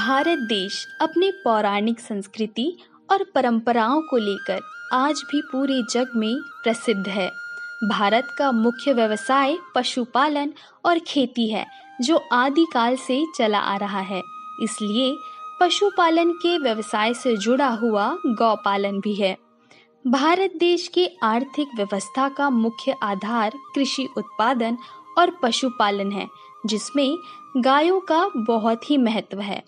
भारत देश अपने पौराणिक संस्कृति और परंपराओं को लेकर आज भी पूरे जग में प्रसिद्ध है। भारत का मुख्य व्यवसाय पशुपालन और खेती है, जो आदिकाल से चला आ रहा है। इसलिए पशुपालन के व्यवसाय से जुड़ा हुआ गौपालन भी है। भारत देश की आर्थिक व्यवस्था का मुख्य आधार कृषि उत्पादन और पशुपालन है, जिसमें गायों का बहुत ही महत्व है।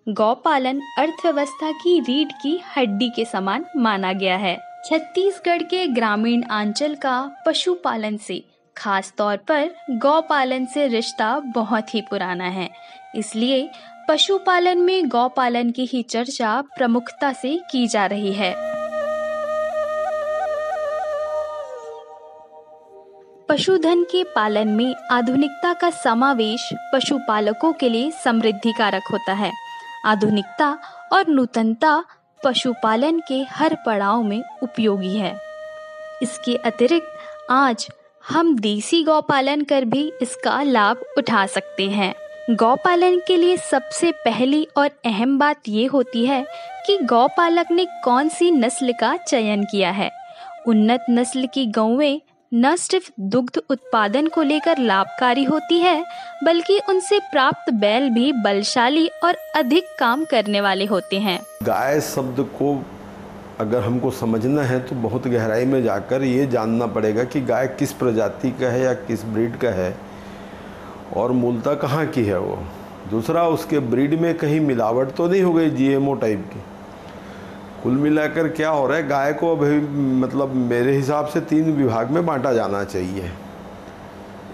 गौपालन अर्थव्यवस्था की रीढ़ की हड्डी के समान माना गया है। छत्तीसगढ़ के ग्रामीण अंचल का पशुपालन से, खास तौर पर गौपालन से रिश्ता बहुत ही पुराना है। इसलिए पशुपालन में गौपालन की ही चर्चा प्रमुखता से की जा रही है। पशुधन के पालन में आधुनिकता का समावेश पशुपालकों के लिए समृद्धि कारक होता है। आधुनिकता और नूतनता पशुपालन के हर पड़ाव में उपयोगी है। इसके अतिरिक्त आज हम देसी गौपालन कर भी इसका लाभ उठा सकते हैं। गौपालन के लिए सबसे पहली और अहम बात ये होती है कि गौपालक ने कौन सी नस्ल का चयन किया है। उन्नत नस्ल की गौएं न सिर्फ दुग्ध उत्पादन को लेकर लाभकारी होती है, बल्कि उनसे प्राप्त बैल भी बलशाली और अधिक काम करने वाले होते हैं। गाय शब्द को अगर हमको समझना है तो बहुत गहराई में जाकर ये जानना पड़ेगा कि गाय किस प्रजाति का है या किस ब्रीड का है और मूलतः कहाँ की है वो। दूसरा, उसके ब्रीड में कहीं मिलावट तो नहीं हो गई जीएमओ टाइप की। कुल मिलाकर क्या हो रहा है, गाय को अभी मतलब मेरे हिसाब से 3 विभाग में बांटा जाना चाहिए।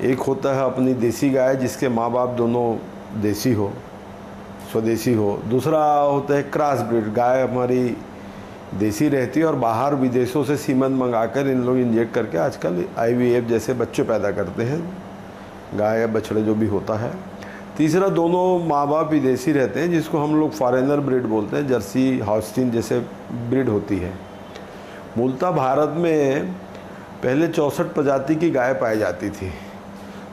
एक होता है अपनी देसी गाय, जिसके माँ बाप दोनों देसी हो, स्वदेशी हो। दूसरा होता है क्रॉस ब्रीड गाय, हमारी देसी रहती है और बाहर विदेशों से सीमन मंगाकर इन लोग इंजेक्ट करके आजकल IVF जैसे बच्चे पैदा करते हैं, गाय या बछड़े जो भी होता है। तीसरा, दोनों माँ बाप विदेशी रहते हैं, जिसको हम लोग फॉरेनर ब्रीड बोलते हैं, जर्सी हॉस्टिन जैसे ब्रीड होती है। मूलतः भारत में पहले 64 प्रजाति की गाय पाई जाती थी,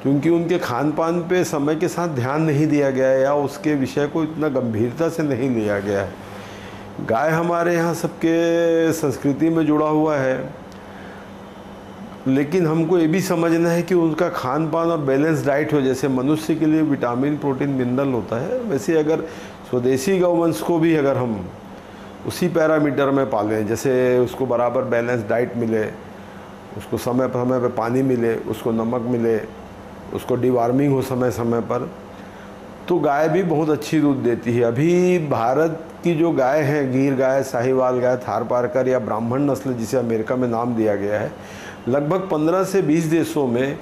क्योंकि उनके खान पान पे समय के साथ ध्यान नहीं दिया गया है या उसके विषय को इतना गंभीरता से नहीं लिया गया है। गाय हमारे यहाँ सबके संस्कृति में जुड़ा हुआ है, लेकिन हमको ये भी समझना है कि उनका खान पान और बैलेंस डाइट हो। जैसे मनुष्य के लिए विटामिन प्रोटीन मिनरल होता है, वैसे अगर स्वदेशी गौवंश को भी अगर हम उसी पैरामीटर में पालें, जैसे उसको बराबर बैलेंस डाइट मिले, उसको समय पे पानी मिले, उसको नमक मिले, उसको डिवार्मिंग हो समय समय पर, तो गाय भी बहुत अच्छी दूध देती है। अभी भारत की जो गाय है, गिर गाय, साहिवाल गाय, थारपारकर या ब्राह्मण नस्ल जिसे अमेरिका में नाम दिया गया है, लगभग 15 से 20 देशों में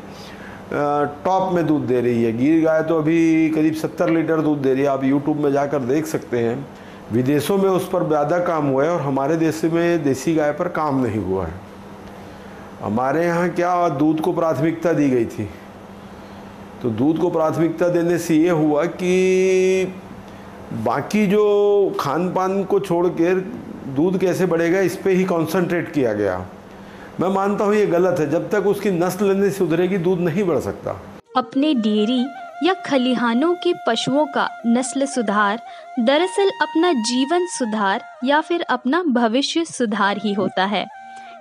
टॉप में दूध दे रही है। गिर गाय तो अभी करीब 70 लीटर दूध दे रही है। आप यूट्यूब में जाकर देख सकते हैं। विदेशों में उस पर ज़्यादा काम हुआ है और हमारे देश में देसी गाय पर काम नहीं हुआ है। हमारे यहाँ क्या दूध को प्राथमिकता दी गई थी, तो दूध को प्राथमिकता देने से ये हुआ कि बाकी जो खान पान को छोड़कर दूध कैसे बढ़ेगा इस पे ही कंसंट्रेट किया गया। मैं मानता हूँ ये गलत है। जब तक उसकी नस्ल नहीं सुधरेगी, दूध नहीं बढ़ सकता। अपने डेयरी या खलिहानों के पशुओं का नस्ल सुधार दरअसल अपना जीवन सुधार या फिर अपना भविष्य सुधार ही होता है।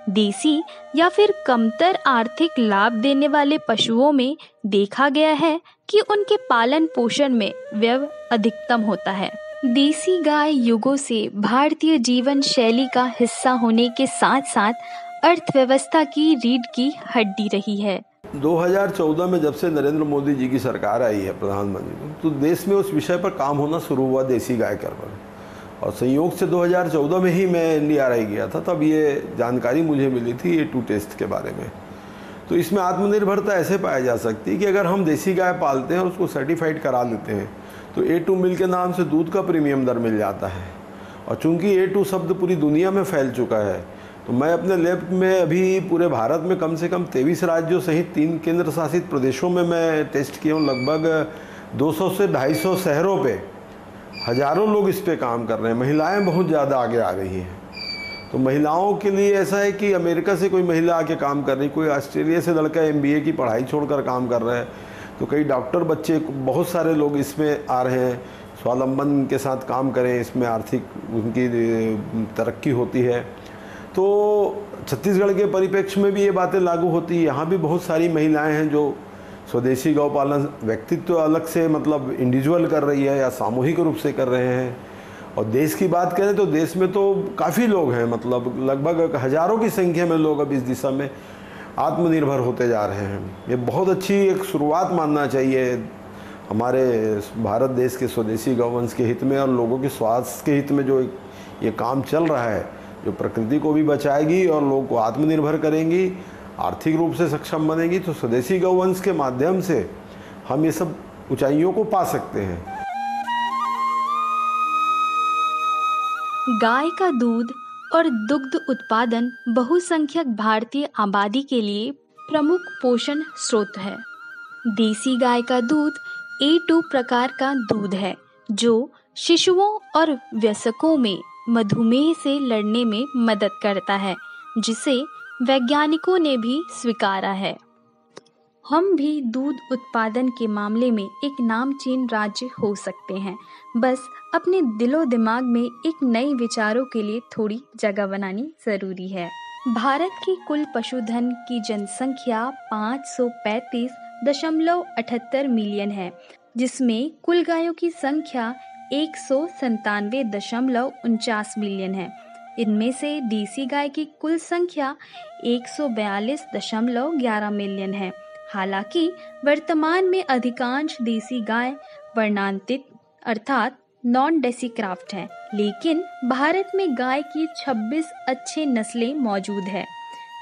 देसी या फिर कमतर आर्थिक लाभ देने वाले पशुओं में देखा गया है कि उनके पालन पोषण में व्यय अधिकतम होता है। देसी गाय युगों से भारतीय जीवन शैली का हिस्सा होने के साथ साथ अर्थव्यवस्था की रीढ़ की हड्डी रही है। 2014 में जब से नरेंद्र मोदी जी की सरकार आई है प्रधानमंत्री, तो देश में उस विषय पर काम होना शुरू हुआ देसी गाय पर। और संयोग से 2014 में ही मैं NDRI गया था, तब ये जानकारी मुझे मिली थी A2 टेस्ट के बारे में। तो इसमें आत्मनिर्भरता ऐसे पाई जा सकती है कि अगर हम देसी गाय पालते हैं और उसको सर्टिफाइड करा लेते हैं तो A2 मिल्क के नाम से दूध का प्रीमियम दर मिल जाता है। और चूँकि A2 शब्द पूरी दुनिया में फैल चुका है, तो मैं अपने लैब में अभी पूरे भारत में कम से कम 23 राज्यों सहित 3 केंद्र शासित प्रदेशों में मैं टेस्ट किया हूँ। लगभग 200 से 250 शहरों पे हज़ारों लोग इस पे काम कर रहे हैं। महिलाएं बहुत ज़्यादा आगे आ रही हैं। तो महिलाओं के लिए ऐसा है कि अमेरिका से कोई महिला आके काम कर रही, कोई ऑस्ट्रेलिया से लड़का MBA की पढ़ाई छोड़कर काम कर रहा है, तो कई डॉक्टर बच्चे बहुत सारे लोग इसमें आ रहे हैं। स्वावलंबन के साथ काम करें, इसमें आर्थिक उनकी तरक्की होती है। तो छत्तीसगढ़ के परिप्रेक्ष्य में भी ये बातें लागू होती है। यहाँ भी बहुत सारी महिलाएं हैं जो स्वदेशी गौपालन व्यक्तित्व अलग से मतलब इंडिविजुअल कर रही है या सामूहिक रूप से कर रहे हैं। और देश की बात करें तो देश में तो काफ़ी लोग हैं, मतलब लगभग हज़ारों की संख्या में लोग अब इस दिशा में आत्मनिर्भर होते जा रहे हैं। ये बहुत अच्छी एक शुरुआत मानना चाहिए हमारे भारत देश के स्वदेशी गौवंश के हित में और लोगों के स्वास्थ्य के हित में। जो ये काम चल रहा है, जो प्रकृति को भी बचाएगी और लोगों को आत्मनिर्भर करेंगी, आर्थिक रूप से सक्षम बनेगी, तो स्वदेशी गौवंश के माध्यम से हम ये सब ऊंचाइयों को पा सकते हैं। गाय का दूध और दुग्ध उत्पादन बहुसंख्यक भारतीय आबादी के लिए प्रमुख पोषण स्रोत है। देसी गाय का दूध A2 प्रकार का दूध है जो शिशुओं और वयस्कों में मधुमेह से लड़ने में मदद करता है, जिसे वैज्ञानिकों ने भी स्वीकारा है। हम भी दूध उत्पादन के मामले में एक नामचीन राज्य हो सकते हैं, बस अपने दिलो दिमाग में एक नए विचारों के लिए थोड़ी जगह बनानी जरूरी है। भारत की कुल पशुधन की जनसंख्या 535.78 मिलियन है, जिसमें कुल गायों की संख्या 197.49 मिलियन है। इनमें से देसी गाय की कुल संख्या 142.11 मिलियन है। हालांकि वर्तमान में अधिकांश देसी गाय वर्णांतित अर्थात नॉन डेसीक्राफ्ट है, लेकिन भारत में गाय की 26 अच्छे नस्लें मौजूद है।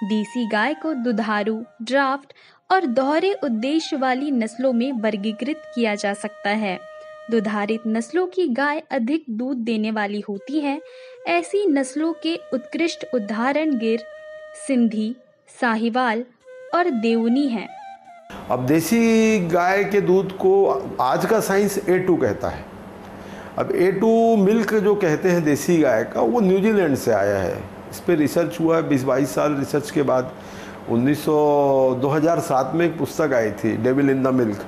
देसी गाय को दुधारू, ड्राफ्ट और दोहरे उद्देश्य वाली नस्लों में वर्गीकृत किया जा सकता है। दुधारित नस्लों की गाय अधिक दूध देने वाली होती है। ऐसी नस्लों के उत्कृष्ट उदाहरण गिर, सिंधी, साहिवाल और देवनी हैं। अब देसी गाय के दूध को आज का साइंस A2 कहता है। अब A2 मिल्क जो कहते हैं देसी गाय का, वो न्यूजीलैंड से आया है। इस पर रिसर्च हुआ 20-22 साल रिसर्च के बाद 2007 में एक पुस्तक आई थी, डेविल इन द मिल्क।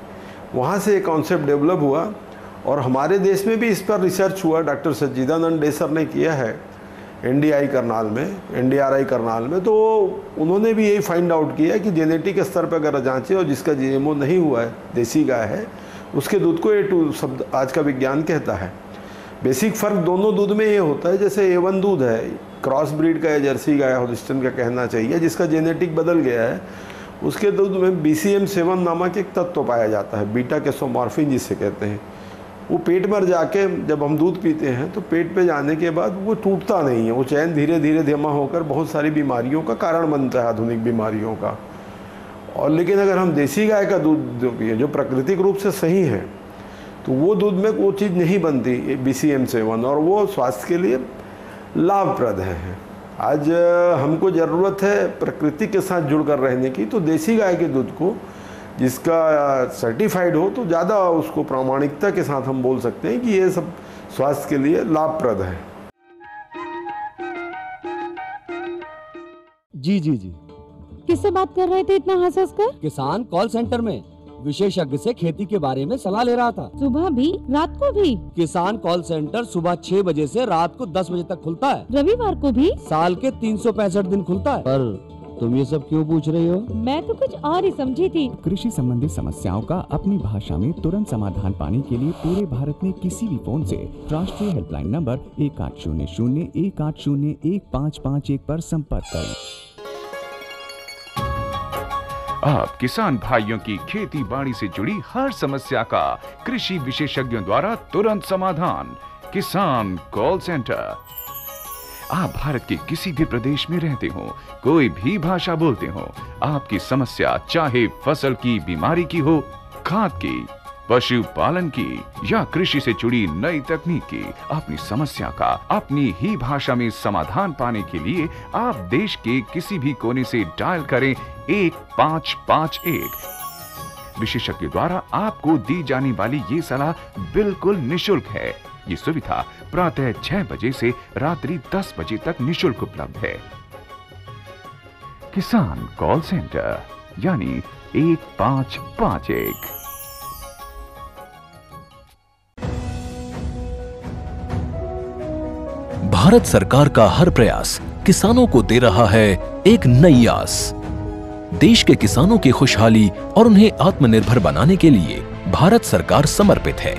वहाँ से एक कॉन्सेप्ट डेवलप हुआ और हमारे देश में भी इस पर रिसर्च हुआ। डॉक्टर सज्जिदानंद डे सर ने किया है NDI करनाल में, NDRI करनाल में। तो उन्होंने भी यही फाइंड आउट किया कि जेनेटिक स्तर पर अगर जांचें और जिसका GMO नहीं हुआ है, देसी गाय है, उसके दूध को A2 शब्द आज का विज्ञान कहता है। बेसिक फ़र्क दोनों दूध में ये होता है, जैसे A1 दूध है, क्रॉस ब्रीड का या जर्सी गाय होलिस्टन का कहना चाहिए, जिसका जेनेटिक बदल गया है, उसके दूध में BCM7 नामक एक तत्व पाया जाता है, बीटा कैसोमॉर्फिन जिसे कहते हैं। वो पेट में जाके जब हम दूध पीते हैं तो पेट पे जाने के बाद वो टूटता नहीं है, वो चैन धीरे धीरे जमा होकर बहुत सारी बीमारियों का कारण बनता है, आधुनिक बीमारियों का। और लेकिन अगर हम देसी गाय का दूध पिए जो प्राकृतिक रूप से सही है, तो वो दूध में वो चीज़ नहीं बनती BCM7 और वो स्वास्थ्य के लिए लाभप्रद है। आज हमको ज़रूरत है प्रकृति के साथ जुड़कर रहने की, तो देसी गाय के दूध को जिसका सर्टिफाइड हो तो ज़्यादा उसको प्रामाणिकता के साथ हम बोल सकते हैं कि ये सब स्वास्थ्य के लिए लाभप्रद है। जी जी जी। किससे बात कर रहे थे इतना हंस हंस कर? किसान कॉल सेंटर में विशेषज्ञ से खेती के बारे में सलाह ले रहा था। सुबह भी रात को भी? किसान कॉल सेंटर सुबह 6 बजे से रात को 10 बजे तक खुलता है। रविवार को भी? साल के 365 दिन खुलता है। पर तुम ये सब क्यों पूछ रही हो? मैं तो कुछ और ही समझी थी। कृषि संबंधी समस्याओं का अपनी भाषा में तुरंत समाधान पाने के लिए पूरे भारत में किसी भी फोन से राष्ट्रीय हेल्पलाइन नंबर 1800-180-1551 पर संपर्क करें। आप किसान भाइयों की खेती बाड़ी से जुड़ी हर समस्या का कृषि विशेषज्ञों द्वारा तुरंत समाधान। किसान कॉल सेंटर। आप भारत के किसी भी प्रदेश में रहते हो, कोई भी भाषा बोलते हो, आपकी समस्या चाहे फसल की बीमारी की हो, खाद की, पशुपालन की या कृषि से जुड़ी नई तकनीक की, अपनी समस्या का अपनी ही भाषा में समाधान पाने के लिए आप देश के किसी भी कोने से डायल करें 1551। विशेषज्ञ द्वारा आपको दी जाने वाली ये सलाह बिल्कुल निशुल्क है। ये सुविधा प्रातः 6 बजे से रात्रि 10 बजे तक निशुल्क उपलब्ध है। किसान कॉल सेंटर यानी 1551। भारत सरकार का हर प्रयास किसानों को दे रहा है एक नई आस। देश के किसानों की खुशहाली और उन्हें आत्मनिर्भर बनाने के लिए भारत सरकार समर्पित है।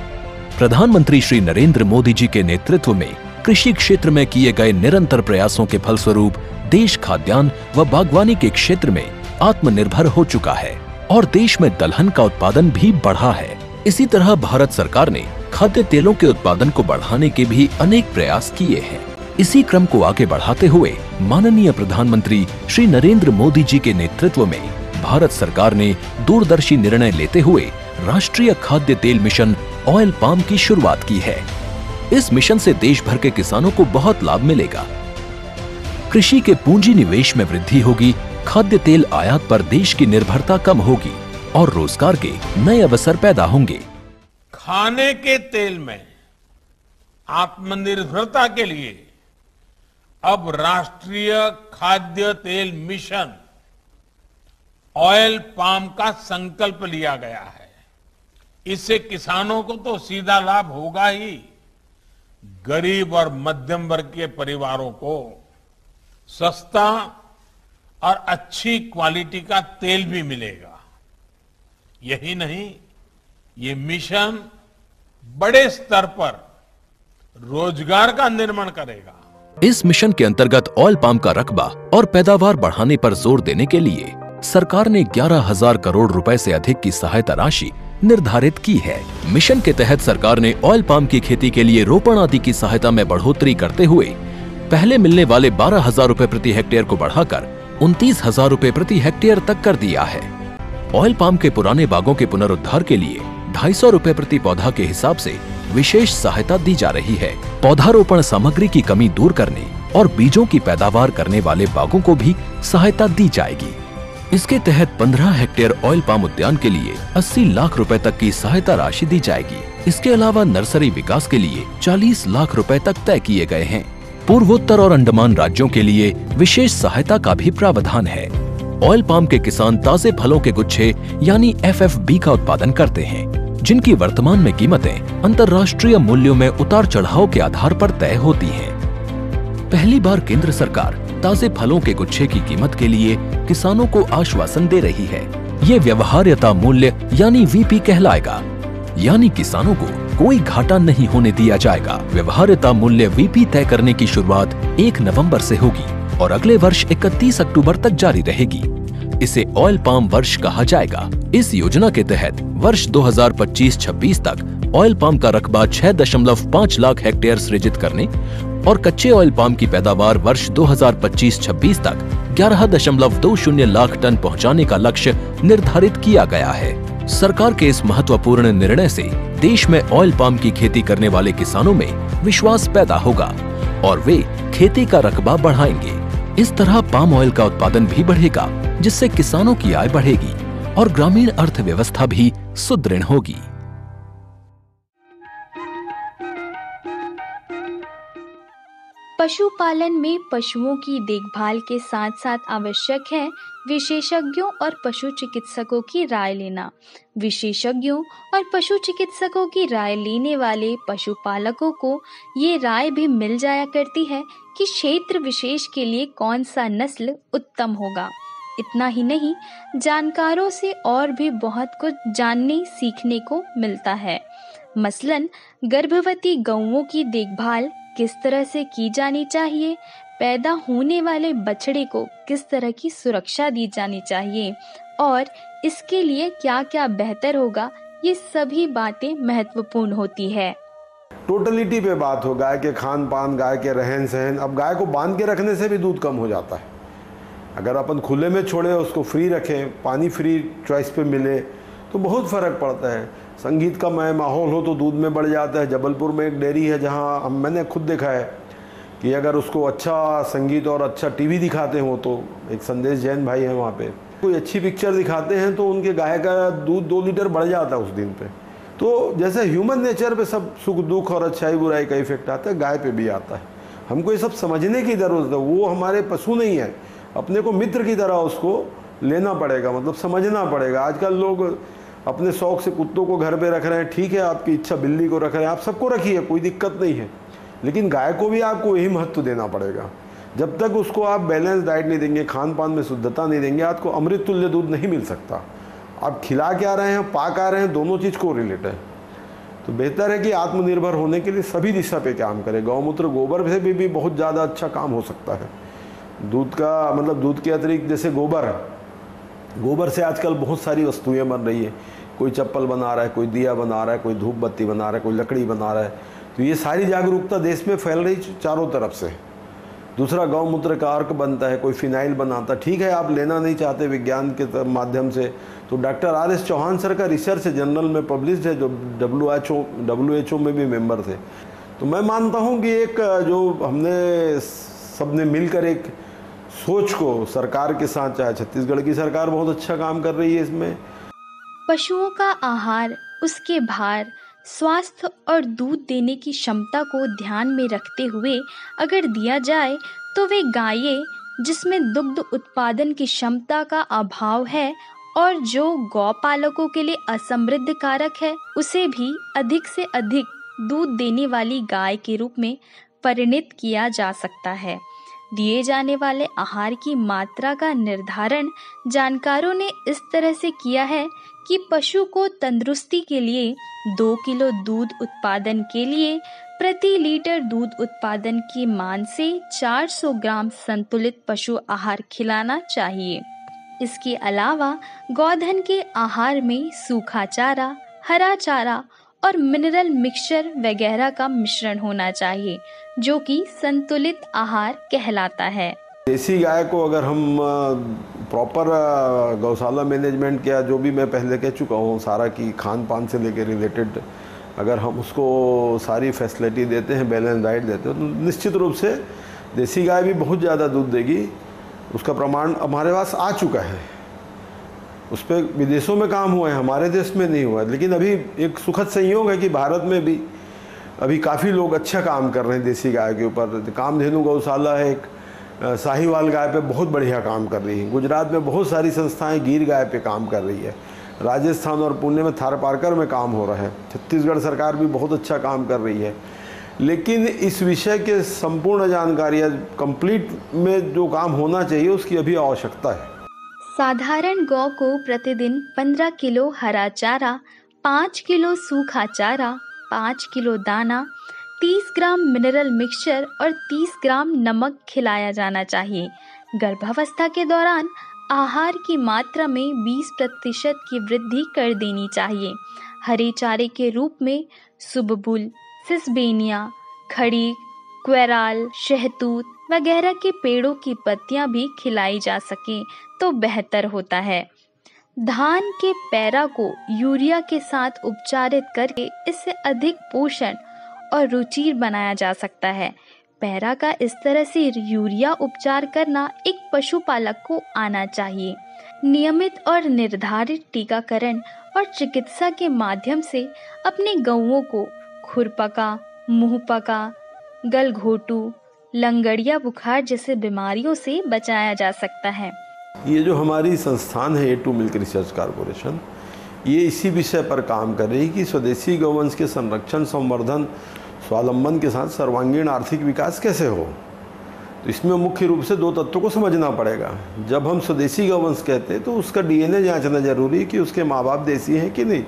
प्रधानमंत्री श्री नरेंद्र मोदी जी के नेतृत्व में कृषि क्षेत्र में किए गए निरंतर प्रयासों के फलस्वरूप देश खाद्यान्न व बागवानी के क्षेत्र में आत्मनिर्भर हो चुका है और देश में दलहन का उत्पादन भी बढ़ा है। इसी तरह भारत सरकार ने खाद्य तेलों के उत्पादन को बढ़ाने के भी अनेक प्रयास किए हैं। इसी क्रम को आगे बढ़ाते हुए माननीय प्रधानमंत्री श्री नरेंद्र मोदी जी के नेतृत्व में भारत सरकार ने दूरदर्शी निर्णय लेते हुए राष्ट्रीय खाद्य तेल मिशन ऑयल पाम की शुरुआत की है। इस मिशन से देश भर के किसानों को बहुत लाभ मिलेगा। कृषि के पूंजी निवेश में वृद्धि होगी, खाद्य तेल आयात पर देश की निर्भरता कम होगी और रोजगार के नए अवसर पैदा होंगे। खाने के तेल में आत्मनिर्भरता के लिए अब राष्ट्रीय खाद्य तेल मिशन ऑयल पाम का संकल्प लिया गया है। इससे किसानों को तो सीधा लाभ होगा ही, गरीब और मध्यम वर्ग के परिवारों को सस्ता और अच्छी क्वालिटी का तेल भी मिलेगा। यही नहीं, ये मिशन बड़े स्तर पर रोजगार का निर्माण करेगा। इस मिशन के अंतर्गत ऑयल पाम का रकबा और पैदावार बढ़ाने पर जोर देने के लिए सरकार ने 11,000 करोड़ रुपए से अधिक की सहायता राशि निर्धारित की है। मिशन के तहत सरकार ने ऑयल पाम की खेती के लिए रोपण आदि की सहायता में बढ़ोतरी करते हुए पहले मिलने वाले 12,000 रुपए प्रति हेक्टेयर को बढ़ाकर 29,000 रुपए प्रति हेक्टेयर तक कर दिया है। ऑयल पाम के पुराने बागों के पुनरुद्धार के लिए 250 रुपए प्रति पौधा के हिसाब से विशेष सहायता दी जा रही है। पौधारोपण सामग्री की कमी दूर करने और बीजों की पैदावार करने वाले बागों को भी सहायता दी जाएगी। इसके तहत 15 हेक्टेयर ऑयल पाम उद्यान के लिए 80 लाख रुपए तक की सहायता राशि दी जाएगी। इसके अलावा नर्सरी विकास के लिए 40 लाख रुपए तक तय किए गए हैं। पूर्वोत्तर और अंडमान राज्यों के लिए विशेष सहायता का भी प्रावधान है। ऑयल पाम के किसान ताजे फलों के गुच्छे यानी FFB का उत्पादन करते हैं, जिनकी वर्तमान में कीमतें अंतर्राष्ट्रीय मूल्यों में उतार चढ़ाव के आधार पर तय होती हैं। पहली बार केंद्र सरकार ताजे फलों के गुच्छे की कीमत के लिए किसानों को आश्वासन दे रही है। ये व्यवहार्यता मूल्य यानी VP कहलाएगा, यानी किसानों को कोई घाटा नहीं होने दिया जाएगा। व्यवहार्यता मूल्य VP तय करने की शुरुआत 1 नवंबर से होगी और अगले वर्ष 31 अक्टूबर तक जारी रहेगी। इसे ऑयल पाम वर्ष कहा जाएगा। इस योजना के तहत वर्ष 2025-26 तक ऑयल पाम का रकबा 6.5 लाख हेक्टेयर सृजित करने और कच्चे ऑयल पाम की पैदावार वर्ष 2025-26 तक 11.20 लाख टन पहुंचाने का लक्ष्य निर्धारित किया गया है। सरकार के इस महत्वपूर्ण निर्णय से देश में ऑयल पाम की खेती करने वाले किसानों में विश्वास पैदा होगा और वे खेती का रकबा बढ़ाएंगे। इस तरह पाम ऑयल का उत्पादन भी बढ़ेगा, जिससे किसानों की आय बढ़ेगी और ग्रामीण अर्थव्यवस्था भी सुदृढ़ होगी। पशुपालन में पशुओं की देखभाल के साथ साथ आवश्यक है विशेषज्ञों और पशु चिकित्सकों की राय लेना। विशेषज्ञों और पशु चिकित्सकों की राय लेने वाले पशुपालकों को ये राय भी मिल जाया करती है कि क्षेत्र विशेष के लिए कौन सा नस्ल उत्तम होगा। इतना ही नहीं, जानकारों से और भी बहुत कुछ जानने सीखने को मिलता है। मसलन गर्भवती गौओं की देखभाल किस तरह से की जानी चाहिए, पैदा होने वाले बछड़े को किस तरह की सुरक्षा दी जानी चाहिए और इसके लिए क्या क्या बेहतर होगा, ये सभी बातें महत्वपूर्ण होती है। टोटलिटी पे बात हो, गाय के खान पान, गाय के रहन सहन। अब गाय को बांध के रखने से भी दूध कम हो जाता है। अगर अपन खुले में छोड़े, उसको फ्री रखें, पानी फ्री चॉइस पे मिले तो बहुत फ़र्क पड़ता है। संगीत का माहौल हो तो दूध में बढ़ जाता है। जबलपुर में एक डेयरी है जहाँ मैंने खुद देखा है कि अगर उसको अच्छा संगीत और अच्छा टीवी दिखाते हो, तो एक संदेश जैन भाई है वहाँ पे, कोई अच्छी पिक्चर दिखाते हैं तो उनके गाय का दूध 2 लीटर बढ़ जाता है उस दिन पे। तो जैसे ह्यूमन नेचर पे सब सुख दुख और अच्छाई बुराई का इफेक्ट आता है, गाय पे भी आता है। हमको ये सब समझने की ज़रूरत है। वो हमारे पशु नहीं है, अपने को मित्र की तरह उसको लेना पड़ेगा, मतलब समझना पड़ेगा। आजकल लोग अपने शौक से कुत्तों को घर पे रख रहे हैं, ठीक है, आपकी इच्छा बिल्ली को रख रहे हैं, आप सबको रखिए, कोई दिक्कत नहीं है, लेकिन गाय को भी आपको यही महत्व देना पड़ेगा। जब तक उसको आप बैलेंस डाइट नहीं देंगे, खान पान में शुद्धता नहीं देंगे, आपको अमृत तुल्य दूध नहीं मिल सकता। आप खिला क्या रहे हैं, पा क्या रहे हैं, दोनों चीज़ को रिलेट है। तो बेहतर है कि आत्मनिर्भर होने के लिए सभी दिशा पे काम करें। गौमूत्र गोबर से भी बहुत ज़्यादा अच्छा काम हो सकता है। दूध का मतलब दूध के अतिरिक्त जैसे गोबर से आजकल बहुत सारी वस्तुएं बन रही है। कोई चप्पल बना रहा है, कोई दिया बना रहा है, कोई धूप बत्ती बना रहा है, कोई लकड़ी बना रहा है। तो ये सारी जागरूकता देश में फैल रही चारों तरफ से। दूसरा, गौमूत्र का अर्क बनता है, कोई फिनाइल बनाता। ठीक है, आप लेना नहीं चाहते विज्ञान के माध्यम से, तो डॉक्टर आर.एस. चौहान सर का रिसर्च जर्नल में पब्लिश्ड है, जो WHO में भी मेंबर थे। तो मैं मानता हूँ कि एक जो हमने सबने मिलकर एक सोच को सरकार के साथ, चाहे छत्तीसगढ़ की सरकार बहुत अच्छा काम कर रही है इसमें। पशुओं का आहार, उसके भार, स्वास्थ्य और दूध देने की क्षमता को ध्यान में रखते हुए अगर दिया जाए तो वे गायें जिसमें दुग्ध उत्पादन की क्षमता का अभाव है और जो गौपालकों के लिए असमृद्ध कारक है, उसे भी अधिक से अधिक दूध देने वाली गाय के रूप में परिणत किया जा सकता है। दिए जाने वाले आहार की मात्रा का निर्धारण जानकारों ने इस तरह से किया है कि पशु को तंदुरुस्ती के लिए 2 किलो दूध उत्पादन के लिए प्रति लीटर दूध उत्पादन की मान से 400 ग्राम संतुलित पशु आहार खिलाना चाहिए। इसके अलावा गौधन के आहार में सूखा चारा, हरा चारा और मिनरल मिक्सचर वगैरह का मिश्रण होना चाहिए, जो कि संतुलित आहार कहलाता है। देसी गाय को अगर हम प्रॉपर गौशाला मैनेजमेंट किया, जो भी मैं पहले कह चुका हूँ सारा, की खान पान से लेकर रिलेटेड अगर हम उसको सारी फैसिलिटी देते हैं, बैलेंस डाइट देते हैं, तो निश्चित रूप से देसी गाय भी बहुत ज़्यादा दूध देगी। उसका प्रमाण हमारे पास आ चुका है। उस पर विदेशों में काम हुआ है, हमारे देश में नहीं हुआ। लेकिन अभी एक सुखद संयोग है कि भारत में भी अभी काफ़ी लोग अच्छा काम कर रहे हैं देसी गाय के ऊपर। कामधेनु गौशाला है एक, साहिवाल गाय पे बहुत बढ़िया काम कर रही है। गुजरात में बहुत सारी संस्थाएं गिर गाय पे काम कर रही है। राजस्थान और पुणे में थारपारकर में काम हो रहा है। छत्तीसगढ़ सरकार भी बहुत अच्छा काम कर रही है। लेकिन इस विषय के संपूर्ण जानकारी कंप्लीट में जो काम होना चाहिए, उसकी अभी आवश्यकता है। साधारण गौ को प्रतिदिन 15 किलो हरा चारा, 5 किलो सूखा चारा, 5 किलो दाना, 30 ग्राम मिनरल मिक्सचर और 30 ग्राम नमक खिलाया जाना चाहिए। गर्भावस्था के दौरान आहार की मात्रा में 20% की वृद्धि कर देनी चाहिए। हरे चारे के रूप में सुबबुल, सिसबेनिया, खड़ी, क्वेराल, शहतूत वगैरह के पेड़ों की पत्तियां भी खिलाई जा सकें तो बेहतर होता है। धान के पैरा को यूरिया के साथ उपचारित करके इससे अधिक पोषण और रुचिर बनाया जा सकता है। पैरा का इस तरह से यूरिया उपचार करना एक पशुपालक को आना चाहिए। नियमित और निर्धारित टीकाकरण और चिकित्सा के माध्यम से अपने गौओं को खुरपका, मुंहपका, गलघोटू, लंगड़िया बुखार जैसे बीमारियों से बचाया जा सकता है। ये जो हमारी संस्थान है A2 मिल्क रिसर्च कॉर्पोरेशन, ये इसी विषय पर काम कर रही है कि स्वदेशी गौवंश के संरक्षण, संवर्धन, स्वावलंबन के साथ सर्वांगीण आर्थिक विकास कैसे हो। तो इसमें मुख्य रूप से 2 तत्वों को समझना पड़ेगा। जब हम स्वदेशी गौवंश कहते हैं तो उसका DNA जांचना जरूरी है कि उसके माँ बाप देसी हैं कि नहीं।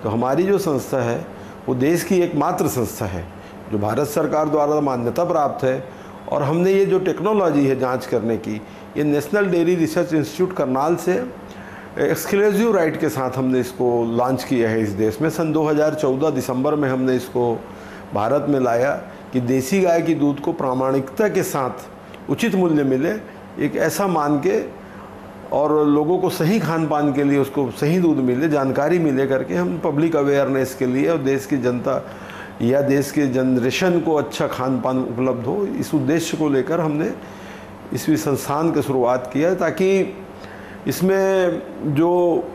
तो हमारी जो संस्था है वो देश की एकमात्र संस्था है जो भारत सरकार द्वारा मान्यता प्राप्त है। और हमने ये जो टेक्नोलॉजी है जांच करने की, ये national dairy research institute Karnal से एक्सक्लूसिव राइट के साथ हमने इसको लॉन्च किया है इस देश में। सन 2014 दिसंबर में हमने इसको भारत में लाया कि देसी गाय की दूध को प्रामाणिकता के साथ उचित मूल्य मिले, एक ऐसा मान के, और लोगों को सही खान पान के लिए उसको सही दूध मिले, जानकारी मिले करके हम पब्लिक अवेयरनेस के लिए और देश की जनता या देश के जनरेशन को अच्छा खान पान उपलब्ध हो, इस उद्देश्य को लेकर हमने इस संस्थान की शुरुआत किया है, ताकि इसमें जो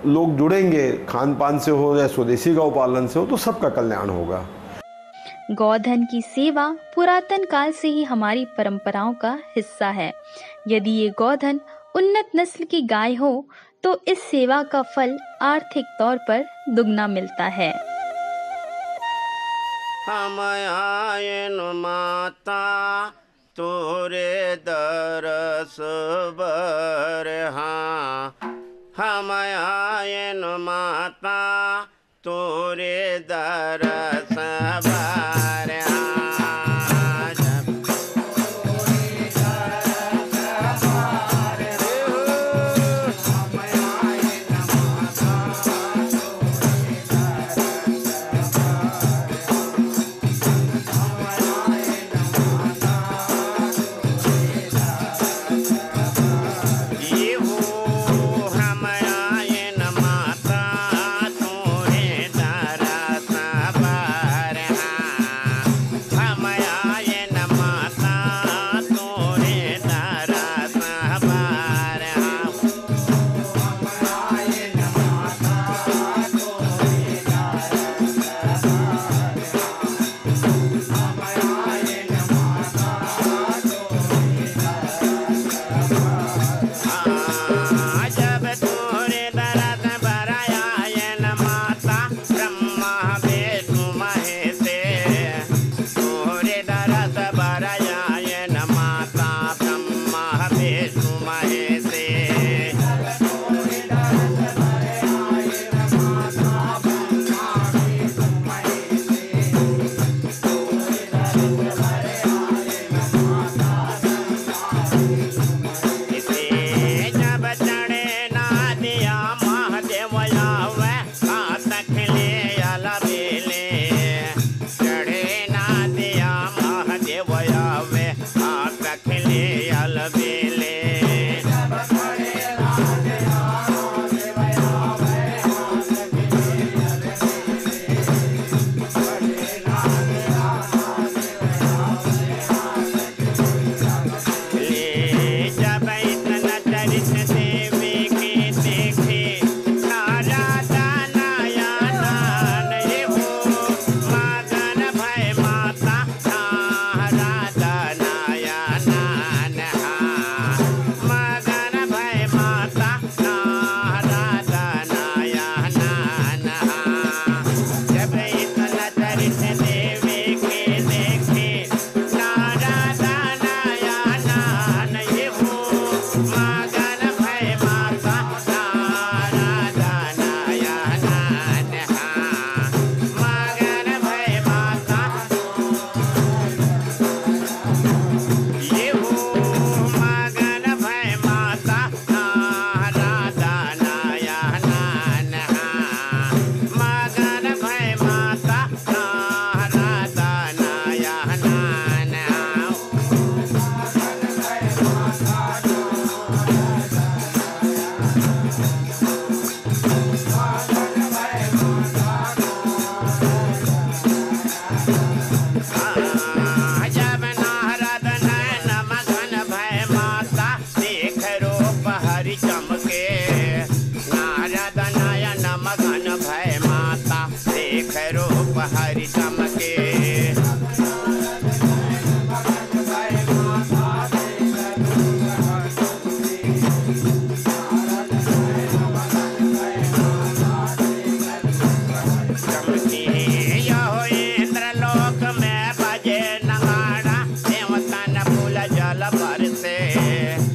लोग जुड़ेंगे खान पान से हो या स्वदेशी गौ पालन से हो तो सबका कल्याण होगा। गौधन की सेवा पुरातन काल से ही हमारी परंपराओं का हिस्सा है। यदि ये गौधन उन्नत नस्ल की गाय हो तो इस सेवा का फल आर्थिक तौर पर दुगना मिलता है। हम आयन माता तोरे दरस बर हाँ, हम आयन माता तोरे दरस बर हाँ। जल पर से